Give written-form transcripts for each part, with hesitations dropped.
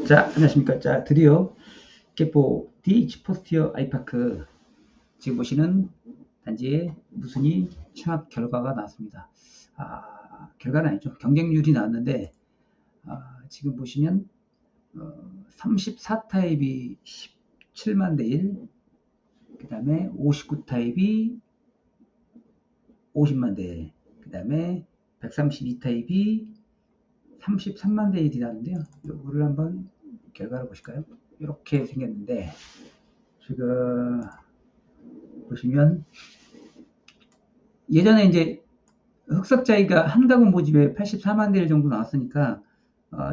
자, 안녕하십니까. 자, 드디어 개포 DH 포스티어 아이파크 지금 보시는 단지의 무순위 청약 결과가 나왔습니다. 결과는 아니죠. 경쟁률이 나왔는데, 지금 보시면 34타입이 17만 대 1, 그 다음에 59타입이 50만 대 1, 그 다음에 132타입이 33만 대 1이라는데요. 이거를 한번 결과를 보실까요? 이렇게 생겼는데, 지금 보시면 예전에 이제 흑석자이가 한가구 모집에 84만 대 1 정도 나왔으니까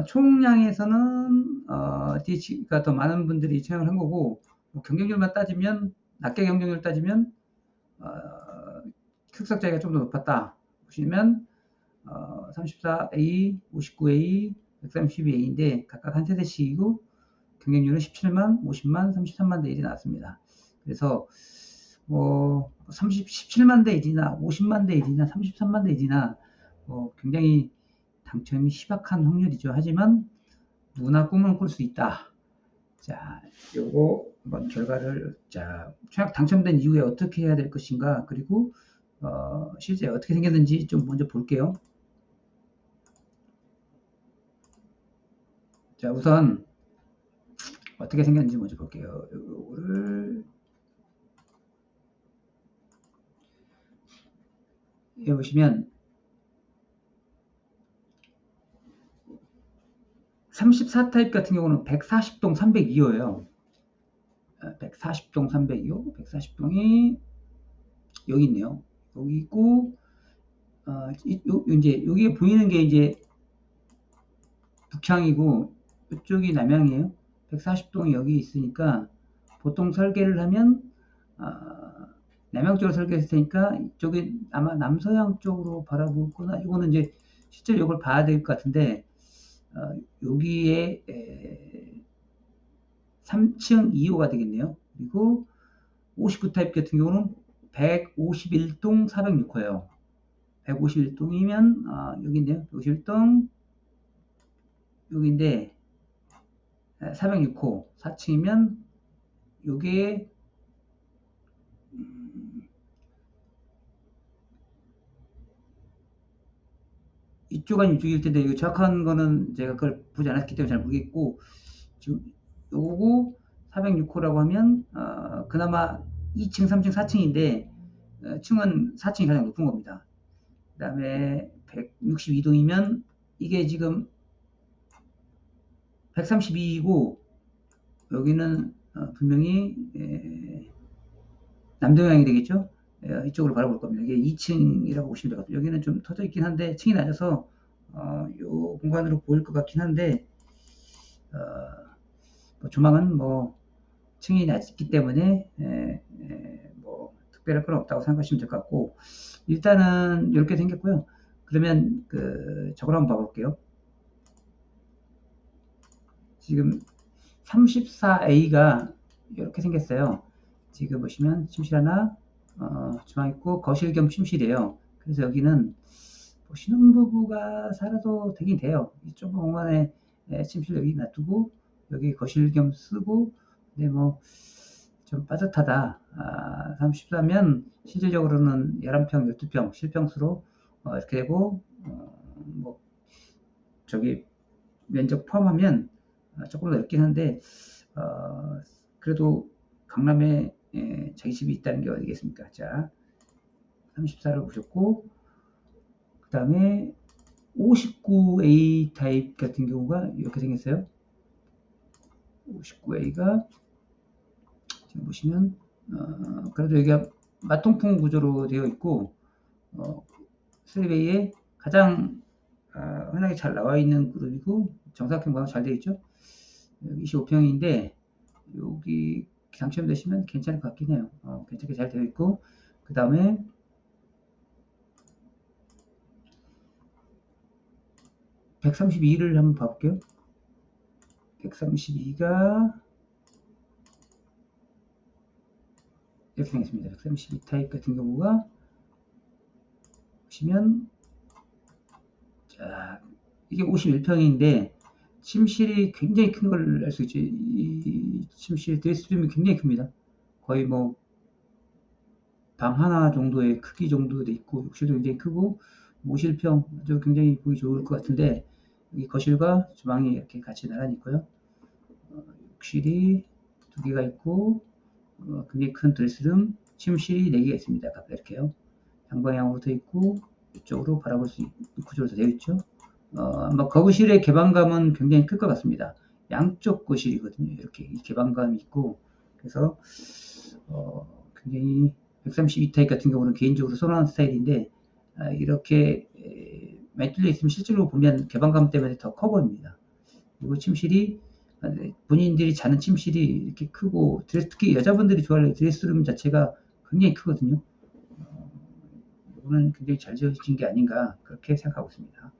총량에서는 DH가 더 많은 분들이 청약을 한 거고, 뭐 경쟁률만 따지면, 낮게 경쟁률 따지면 어, 흑석자이가 좀 더 높았다 보시면 34A, 59A, 132A인데 각각 한 세대씩이고 경쟁률은 17만, 50만, 33만 대 1이 나왔습니다. 그래서 뭐 17만 대 1이나 50만 대 1이나 33만 대 1이나 굉장히 당첨이 희박한 확률이죠. 하지만 누구나 꿈은 꿀 수 있다. 자, 요거 한번 결과를 청약 당첨된 이후에 어떻게 해야 될 것인가, 그리고 실제 어떻게 생겼는지 좀 먼저 볼게요. 자, 우선 어떻게 생겼는지 먼저 볼게요. 요거를 여기 보시면 34타입 같은 경우는 140동 302호예요. 140동 302호, 140동이 여기 있네요. 여기 있고, 이제 여기에 보이는 게 이제 북향이고, 이쪽이 남향이에요. 140동이 여기 있으니까, 보통 설계를 하면, 남향 쪽으로 설계했을 테니까, 이쪽이 아마 남서향 쪽으로 바라볼 거나, 이거는 이제 실제로 이걸 봐야 될 것 같은데, 여기에 3층 2호가 되겠네요. 그리고 59타입 같은 경우는 151동 406호예요. 151동이면 여기인데요. 151동 여기인데 406호 4층이면 요게 이쪽은 이쪽일 텐데 이거 정확한 거는 제가 그걸 보지 않았기 때문에 잘 모르겠고, 지금 요거고 406호라고 하면 그나마 2층, 3층, 4층인데 층은 4층이 가장 높은 겁니다. 그 다음에 162동이면 이게 지금 132이고 여기는 분명히 남동향이 되겠죠. 이쪽으로 바라볼 겁니다. 이게 2층이라고 보시면 되거든요. 여기는 좀 터져 있긴 한데 층이 낮아서 이 공간으로 보일 것 같긴 한데 뭐 조망은 뭐 층이 낮기 때문에 뭐 특별할 건 없다고 생각하시면 될 것 같고, 일단은 이렇게 생겼고요. 그러면 저걸 한번 봐볼게요. 지금 34A가 이렇게 생겼어요. 지금 보시면 침실 하나, 주방 있고 거실 겸 침실이에요. 그래서 여기는 뭐 신혼부부가 살아도 되긴 돼요. 이 좁은 공간에 침실 여기 놔두고 여기 거실 겸 쓰고, 근데 뭐 좀 빠듯하다. 34면 실질적으로는 11평, 12평 실평수로 이렇게 되고, 뭐 저기 면적 포함하면 조금 넓긴 한데 그래도 강남에 자기 집이 있다는 게 어디겠습니까? 자, 34를 보셨고, 그 다음에 59A 타입 같은 경우가 이렇게 생겼어요. 59A가 지금 보시면 그래도 여기가 마통풍 구조로 되어 있고, 슬립A에 가장 흔하게 잘 나와 있는 그룹이고 정사각형보다 잘 되어 있죠. 25평인데 여기 당첨되시면 괜찮을 것 같긴 해요. 괜찮게 잘 되어 있고, 그 다음에 132를 한번 봐볼게요. 132가 이렇게 생겼습니다. 132 타입 같은 경우가 보시면, 자, 이게 51평인데 침실이 굉장히 큰 걸 알 수 있죠. 이 침실 드레스룸이 굉장히 큽니다. 거의 뭐 방 하나 정도의 크기 정도 돼 있고 욕실도 굉장히 크고 모실평 아주 굉장히 보기 좋을 것 같은데 여기 거실과 주방이 이렇게 같이 나란히 있고요. 욕실이 두 개가 있고 굉장히 큰 드레스룸, 침실이 4개가 있습니다. 각각 이렇게요. 양방향으로 되어 있고 이쪽으로 바라볼 수 있는 구조로 되어 있죠. 아마 거실의 개방감은 굉장히 클 것 같습니다. 양쪽 거실이거든요. 이렇게 개방감이 있고 그래서 굉장히 132타입 같은 경우는 개인적으로 선호하는 스타일인데 이렇게 많이 뚫려 있으면 실제로 보면 개방감 때문에 더 커 보입니다. 그리고 침실이 본인들이 자는 침실이 이렇게 크고 특히 여자분들이 좋아하는 드레스룸 자체가 굉장히 크거든요. 이거는 굉장히 잘 지어진 게 아닌가 그렇게 생각하고 있습니다.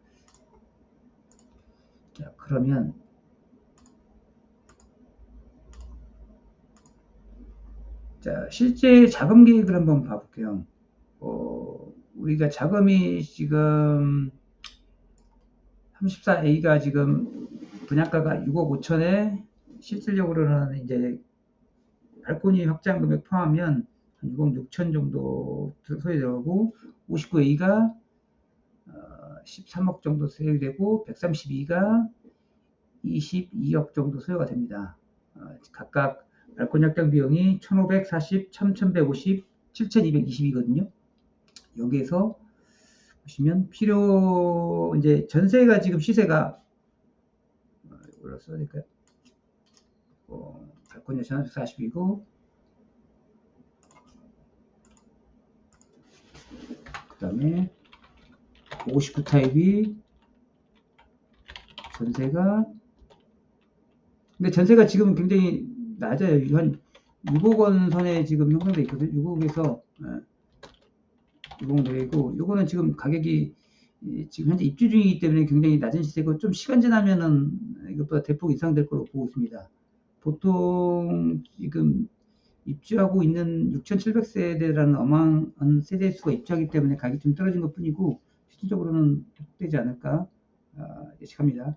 자, 그러면 자, 실제 자금 계획을 한번 봐볼게요. 우리가 자금이 지금 34A가 지금 분양가가 6억 5천에 실질적으로는 이제 발코니 확장 금액 포함하면 6억 6천 정도 소요되고 들어가고 59A가 13억 정도 소요되고 132가 22억 정도 소요가 됩니다. 각각 발코니 확장 비용이 1,540, 1,150, 7,220이거든요. 여기에서 보시면 필요 이제 전세가 지금 시세가 이걸로 써야 될까요? 발코니 1,440이고 그 다음에 59 타입이 전세가 근데 전세가 지금 굉장히 낮아요. 한 6억 원 선에 지금 형성되어 있거든요. 6억에서 6억 내외고 요거는 지금 가격이 지금 현재 입주 중이기 때문에 굉장히 낮은 시세고 좀 시간 지나면은 이것보다 대폭 인상될 거로 보고 있습니다. 보통 지금 입주하고 있는 6,700세대라는 어마어마한 세대 수가 입주하기 때문에 가격이 좀 떨어진 것 뿐이고 실질적으로는 회복되지 않을까 예측합니다.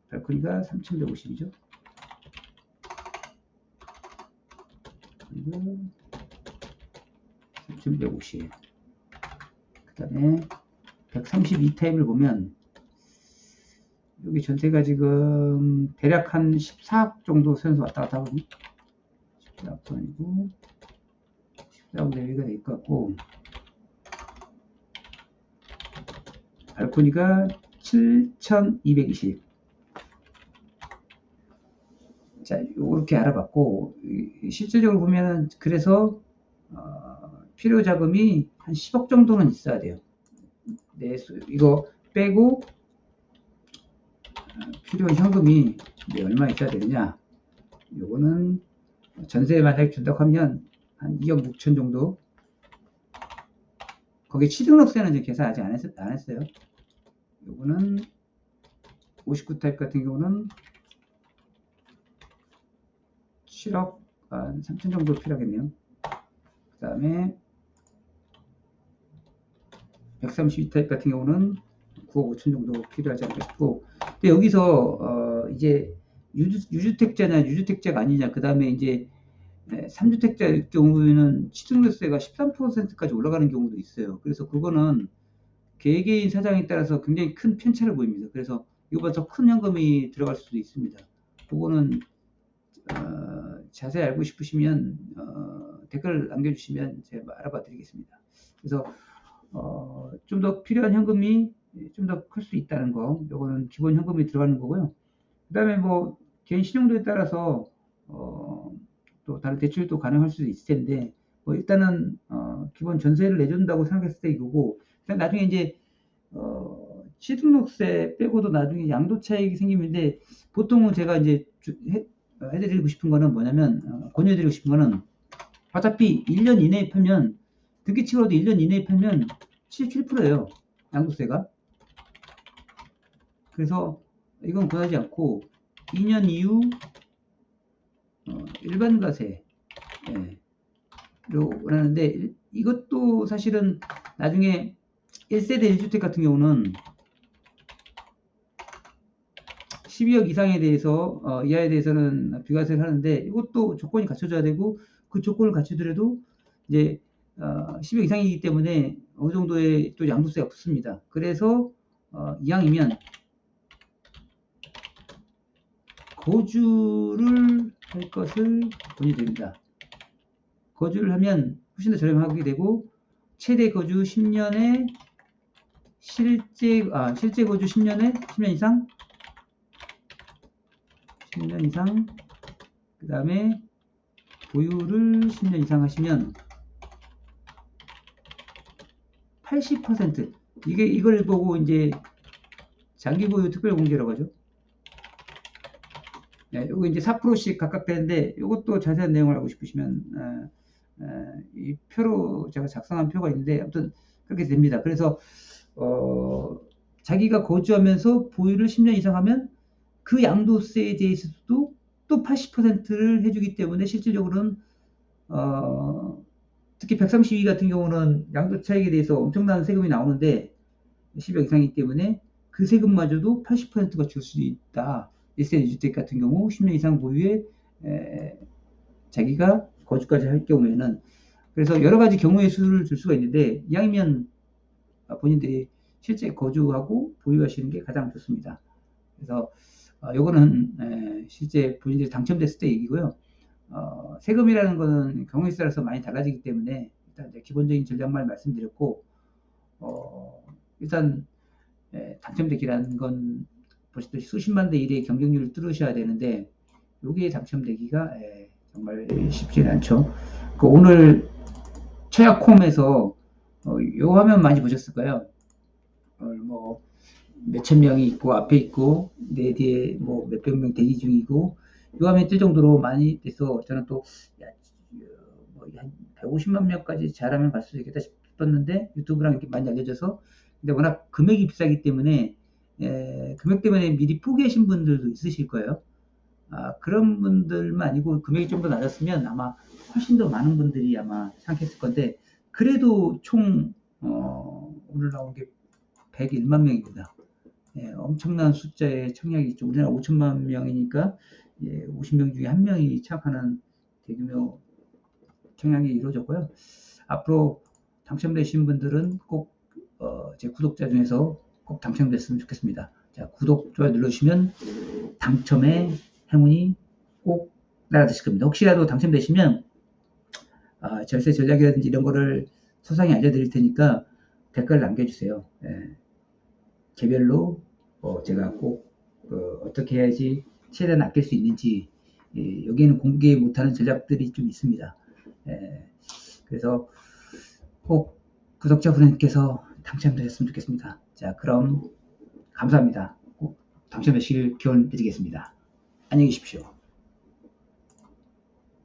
발코니가 3,150이죠. 그리고 3,150. 그 다음에 132 타입을 보면 여기 전세가 지금 대략 한 14억 정도 선에서 왔다 갔다 하거든요. 14억 선이고 14억 내외가 될 것 같고 발코니가 7,220. 자, 이렇게 알아봤고 실질적으로 보면은 그래서 필요 자금이 한 10억 정도는 있어야 돼요. 네, 이거 빼고 필요 현금이 얼마 있어야 되느냐? 요거는 전세 만약에 준다고 하면 한 2억 6천 정도. 거기 취등록세는 이제 계산 아직 안 했어요. 요거는 59 타입 같은 경우는 7억 3천 정도 필요하겠네요. 그 다음에 132 타입 같은 경우는 9억 5천 정도 필요하지 않을까 싶고, 근데 여기서 이제 유주택자냐 유주택자가 아니냐, 그 다음에 이제 3주택자일 경우에는 취등록세가 13%까지 올라가는 경우도 있어요. 그래서 그거는 개개인 사장에 따라서 굉장히 큰 편차를 보입니다. 그래서 이거보다 더 큰 현금이 들어갈 수도 있습니다. 그거는 자세히 알고 싶으시면 댓글 남겨주시면 제가 알아봐 드리겠습니다. 그래서 좀 더 필요한 현금이 좀 더 클 수 있다는 거, 요거는 기본 현금이 들어가는 거고요. 그 다음에 뭐 개인 신용도에 따라서 또 다른 대출도 가능할 수도 있을 텐데, 뭐 일단은 기본 전세를 내준다고 생각했을 때 이거고, 나중에 이제 취등록세 빼고도 나중에 양도 차익이 생기는데, 보통은 제가 이제 해드리고 싶은 거는 뭐냐면, 권유해드리고 싶은 거는, 어차피 1년 이내에 팔면, 등기치고라도 1년 이내에 팔면 77%예요. 양도세가. 그래서 이건 권하지 않고 2년 이후 일반과세 로 하는데, 이것도 사실은 나중에 1세대 1주택 같은 경우는 12억 이상에 대해서 이하에 대해서는 비과세를 하는데 이것도 조건이 갖춰져야 되고 그 조건을 갖추더라도 이제 10억 이상이기 때문에 어느 정도의 또 양도세가 붙습니다. 그래서 이왕이면 거주를 할 것을 권유드립니다. 거주를 하면 훨씬 더 저렴하게 되고 최대 거주 10년에 실제 거주 10년 이상 10년 이상 그 다음에 보유를 10년 이상 하시면 80% 이걸 보고 이제 장기 보유 특별 공제라고 하죠. 네, 요거 이제 4%씩 각각 되는데 이것도 자세한 내용을 알고 싶으시면 이 표로 제가 작성한 표가 있는데 아무튼 그렇게 됩니다. 그래서 자기가 거주하면서 보유를 10년 이상 하면 그 양도세에 대해서도 또 80%를 해주기 때문에 실질적으로는 특히 132 같은 경우는 양도 차익에 대해서 엄청난 세금이 나오는데 10억 이상이기 때문에 그 세금마저도 80%가 줄 수 있다. 1세 2주택 같은 경우 10년 이상 보유에 자기가 거주까지 할 경우에는 그래서 여러 가지 경우의 수를 줄 수가 있는데 이왕이면 본인들이 실제 거주하고 보유하시는 게 가장 좋습니다. 그래서 요거는 실제 본인들이 당첨됐을 때 얘기고요. 세금이라는 거는 경우에 따라서 많이 달라지기 때문에 일단 이제 기본적인 전략만 말씀드렸고 일단 당첨되기라는 건 보시듯이 수십만 대 1의 경쟁률을 뚫으셔야 되는데 여기에 당첨되기가 정말 쉽지는 않죠. 오늘 최악홈에서 요 화면 많이 보셨을 거예요. 뭐 몇천 명이 있고 앞에 있고 내 뒤에 뭐 몇백 명 대기 중이고 요 화면 뜰 정도로 많이 돼서 저는 또 한 150만 명까지 잘하면 갈 수 있겠다 싶었는데 유튜브랑 이렇게 많이 알려져서 근데 워낙 금액이 비싸기 때문에 금액 때문에 미리 포기하신 분들도 있으실 거예요. 그런 분들만 아니고 금액이 좀 더 낮았으면 아마 훨씬 더 많은 분들이 아마 참여했을 건데 그래도 총 오늘 나온 게 101만 명입니다. 엄청난 숫자의 청약이 있죠. 우리나라 5천만 명이니까 50명 중에 1명이 참여하는 대규모 청약이 이루어졌고요. 앞으로 당첨되신 분들은 꼭 제 구독자 중에서 꼭 당첨됐으면 좋겠습니다. 자, 구독, 좋아요 눌러주시면 당첨의 행운이 꼭 날아드실 겁니다. 혹시라도 당첨되시면 절세 전략이라든지 이런 거를 소상히 알려드릴 테니까 댓글 남겨주세요. 개별로 제가 꼭 어떻게 해야지 최대한 아낄 수 있는지 여기에는 공개 못하는 전략들이 좀 있습니다. 그래서 꼭 구독자분께서 당첨되셨으면 좋겠습니다. 자, 그럼 감사합니다. 꼭 당첨되시길 기원 드리겠습니다. 안녕히 계십시오.